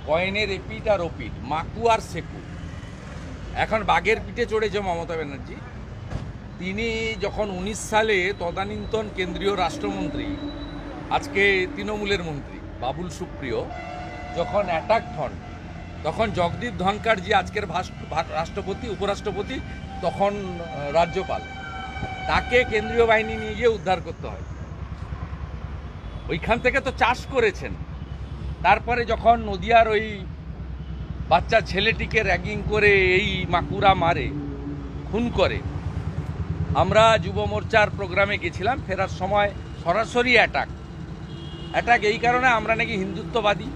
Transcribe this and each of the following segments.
কয়েনের এপিট আর ওপিট, মাকু আর সেকু। এখন বাঘের পিঠে চড়েছে মমতা ব্যানার্জি। তিনি যখন 19 সালে তদানীন্তন কেন্দ্রীয় রাষ্ট্রমন্ত্রী, আজকে তৃণমূলের মন্ত্রী বাবুল সুপ্রিয় যখন অ্যাটাক হন, তখন জগদীপ ধনখড়জি আজকের রাষ্ট্রপতি, উপরাষ্ট্রপতি, তখন রাজ্যপাল, তাকে কেন্দ্রীয় বাহিনী নিয়ে গিয়ে উদ্ধার করতে হয়। ওইখান থেকে তো চাষ করেছেন। তারপরে যখন নদিয়ার ওই বাচ্চা ছেলেটিকে র্যাগিং করে এই মাকুরা মারে, খুন করে, আমরা যুব মোর্চার প্রোগ্রামে গেছিলাম, ফেরার সময় সরাসরি অ্যাটাক এই কারণে আমরা নাকি হিন্দুত্ববাদী,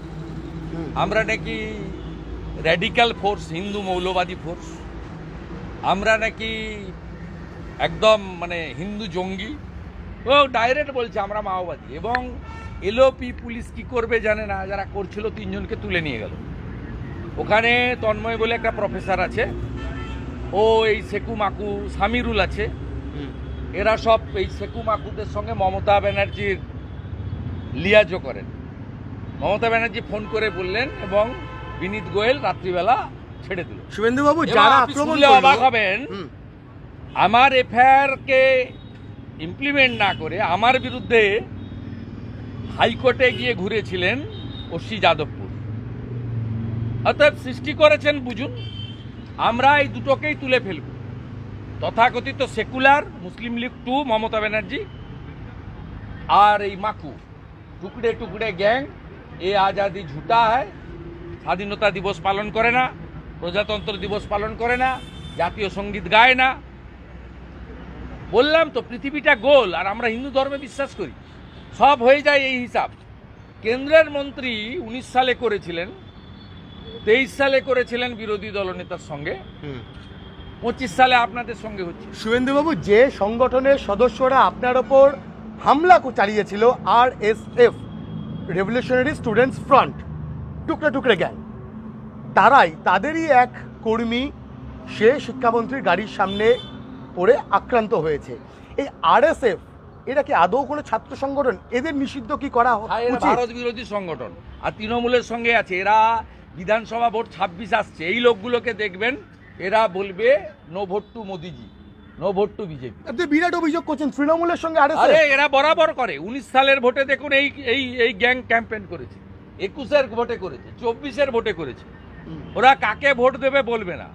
আমরা নাকি র্যাডিক্যাল ফোর্স, হিন্দু মৌলবাদী ফোর্স, আমরা নাকি একদম মানে হিন্দু জঙ্গি। ও ডাইরেক্ট বলছে আমরা মাওবাদী। এবং এলওপি পুলিশ কি করবে জানে না, যারা করছিল 3 জনকে তুলে নিয়ে গেল। ওখানে তন্ময় বলে একটা প্রফেসর আছে, ও এই সেকু মাকু, সামিরুল আছে, এরা সব এই সেকু মাকুদের সঙ্গে মমতা ব্যানার্জির লিয়াজো করেন। মমতা ব্যানার্জি ফোন করে বললেন এবং বিনীত গোয়েল রাত্রিবেলা ছেড়ে দিল। শুভেন্দুবাবু, যারা আক্রমণ অবাক হবেন, আমার এফআইআর কে ইমপ্লিমেন্ট না করে আমার বিরুদ্ধে হাইকোর্টে গিয়ে ঘুরেছিলেন ওসি যাদবপুর। অতএব সৃষ্টি করেছেন, বুঝুন, আমরা এই দুটোকেই তুলে ফেলব। তথাকথিত সেকুলার মুসলিম লীগ 2 মমতা ব্যানার্জি আর এই মাকু টুকড়ে টুকড়ে গ্যাং, এ আজাদি ঝুটা হয়, স্বাধীনতা দিবস পালন করে না, প্রজাতন্ত্র দিবস পালন করে না, জাতীয় সঙ্গীত গায় না। বললাম তো, পৃথিবীটা গোল আর আমরা হিন্দু ধর্মে বিশ্বাস করি, সব হয়ে যায় এই হিসাব। কেন্দ্রের মন্ত্রী 19 সালে করেছিলেন, 23 সালে করেছিলেন বিরোধী দলনেতার সঙ্গে, 25 সালে আপনাদের সঙ্গে হচ্ছে। শুভেন্দুবাবু, যে সংগঠনের সদস্যরা আপনার ওপর হামলা চালিয়েছিল, RSF, revolutionary students front, Tukde Tukde gang, তাদেরই এক কর্মী সে শিক্ষামন্ত্রীর গাড়ির সামনে পড়ে আক্রান্ত হয়েছে। এই RSF, এটা কি আদৌ কোনো ছাত্র সংগঠন? এদের নিষিদ্ধ কি করা উচিত? ভারত বিরোধী সংগঠন আর তৃণমূলের সঙ্গে আছে। এরা বিধানসভা ভোট 26 আসছে, এই লোকগুলোকে দেখবেন, এরা বলবে নো ভোট টু মোদিজি, নো ভোট টু বিজেপি। আপনি বিরাট অভিযোগ করছেন তৃণমূলের সঙ্গে RSF। আরে এরা বরাবর করে। 19 সালের ভোটে দেখুন এই গ্যাং ক্যাম্পেইন করেছে, 21-এর ভোটে করেছে, 24-এর ভোটে করেছে। ওরা কাকে ভোট দেবে বলবে না,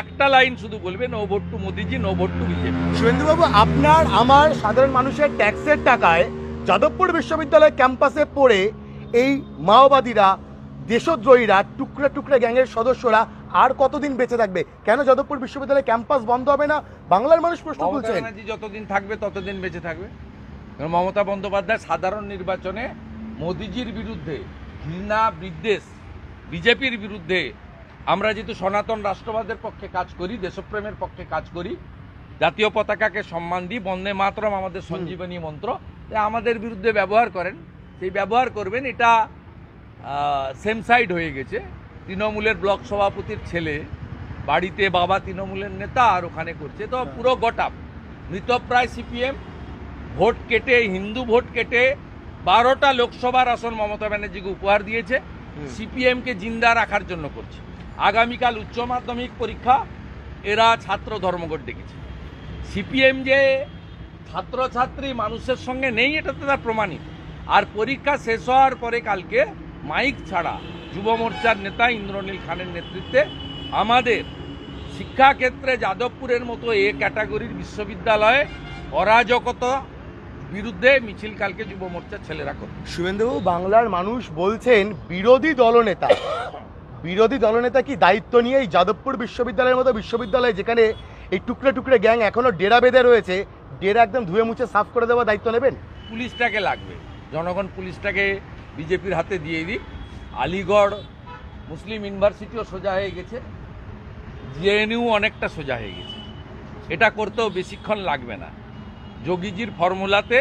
একটা লাইন শুধু বলবে নো ভোট টু মোদিজি, নো ভোট টু বিজেপি। শুভেন্দুবাবু, আপনার আমার সাধারণ মানুষের ট্যাক্সের টাকায় যাদবপুর বিশ্ববিদ্যালয় ক্যাম্পাসে পড়ে এই মাওবাদীরা, দেশদ্রোহীরা, টুকরে টুকরে গ্যাংয়ের সদস্যরা আর কতদিন বেঁচে থাকবে? কেন যাদবপুর বিশ্ববিদ্যালয় ক্যাম্পাস বন্ধ হবে না? বাংলার মানুষ প্রশ্ন করছেন। মমতা ব্যানার্জি যতদিন থাকবে ততদিন বেঁচে থাকবে। কারণ মমতা বন্দ্যোপাধ্যায় সাধারণ নির্বাচনে মোদিজির বিরুদ্ধে ঘৃণা বিদ্বেষ, বিজেপির বিরুদ্ধে, আমরা যেহেতু সনাতন রাষ্ট্রবাদের পক্ষে কাজ করি, দেশপ্রেমের পক্ষে কাজ করি, জাতীয় পতাকাকে সম্মান দিই, বন্দে মাতরম আমাদের সঞ্জীবনী মন্ত্র, আমাদের বিরুদ্ধে ব্যবহার করেন, সেই ব্যবহার করবেন। এটা সেম সাইড হয়ে গেছে। তৃণমূলের ব্লক সভাপতির ছেলে বাড়িতে বাবা তৃণমূলের নেতা আর ওখানে করছে, তো পুরো গটাপ মৃতপ্রায় সিপিএম ভোট কেটে, হিন্দু ভোট কেটে 12টা লোকসভার আসন মমতা ব্যানার্জিকে উপহার দিয়েছে, সিপিএমকে জিন্দা রাখার জন্য করছে। আগামীকাল উচ্চ মাধ্যমিক পরীক্ষা, এরা ছাত্র ধর্মঘট ডেকেছে। সিপিএম যে ছাত্রছাত্রী মানুষের সঙ্গে নেই, এটা তো তার প্রমাণিত। আর পরীক্ষা শেষ হওয়ার পরে কালকে মাইক ছাড়া যুব মোর্চার নেতা ইন্দ্রনীল খানের নেতৃত্বে আমাদের শিক্ষাক্ষেত্রে যাদবপুরের মতো এ ক্যাটাগরির বিশ্ববিদ্যালয়ে অরাজকতা বিরুদ্ধে মিছিল কালকে যুব মোর্চার ছেলেরা করবে। শুভেন্দুবাবু, বাংলার মানুষ বলছেন বিরোধী দলনেতা কি দায়িত্ব নিয়ে এই যাদবপুর বিশ্ববিদ্যালয়ের মতো বিশ্ববিদ্যালয়, যেখানে এই টুকরে টুকরে গ্যাং এখনো ডেরা বেঁধে রয়েছে, ডেরা একদম ধুয়ে মুছে সাফ করে দেওয়ার দায়িত্ব নেবেন? পুলিশটাকে লাগবে, জনগণ পুলিশটাকে বিজেপির হাতে দিয়ে দিক। আলিগড় মুসলিম ইউনিভার্সিটিও সোজা হয়ে গেছে, জেএনইউ অনেকটা সোজা হয়ে গেছে। এটা করতেও বেশিক্ষণ লাগবে না। যোগীজির ফর্মুলাতে,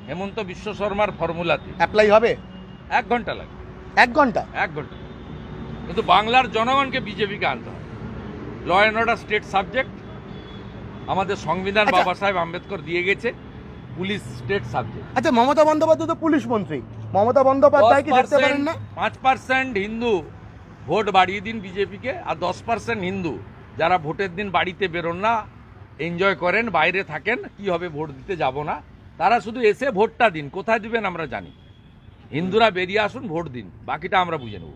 হেমন্ত বিশ্ব শর্মার ফর্মুলাতে অ্যাপ্লাই হবে? 1 ঘন্টা লাগবে। 1 ঘন্টা? 1 ঘন্টা। কিন্তু বাংলার জনগণকে বিজেপিকে আনতে হবে। Law and order state subject, আমাদের সংবিধান বাবা সাহেব আম্বেদকর দিয়ে গেছে, পুলিশ স্টেট সাবজেক্ট। আচ্ছা, মমতা বন্দ্যোপাধ্যায় তো পুলিশ মন্ত্রী, মমতা বন্দ্যোপাধ্যায় কি দেখতে পারেন না? 5% হিন্দু ভোট বাড়িয়ে দিন বিজেপিকে। আর 10% হিন্দু যারা ভোটের দিন বাড়িতে বেরোন না, এনজয় করেন, বাইরে থাকেন, কি হবে ভোট দিতে যাব না, তারা শুধু এসে ভোটটা দিন। কোথায় দিবেন আমরা জানি, হিন্দুরা বেরিয়ে আসুন, ভোট দিন, বাকিটা আমরা বুঝে নেব।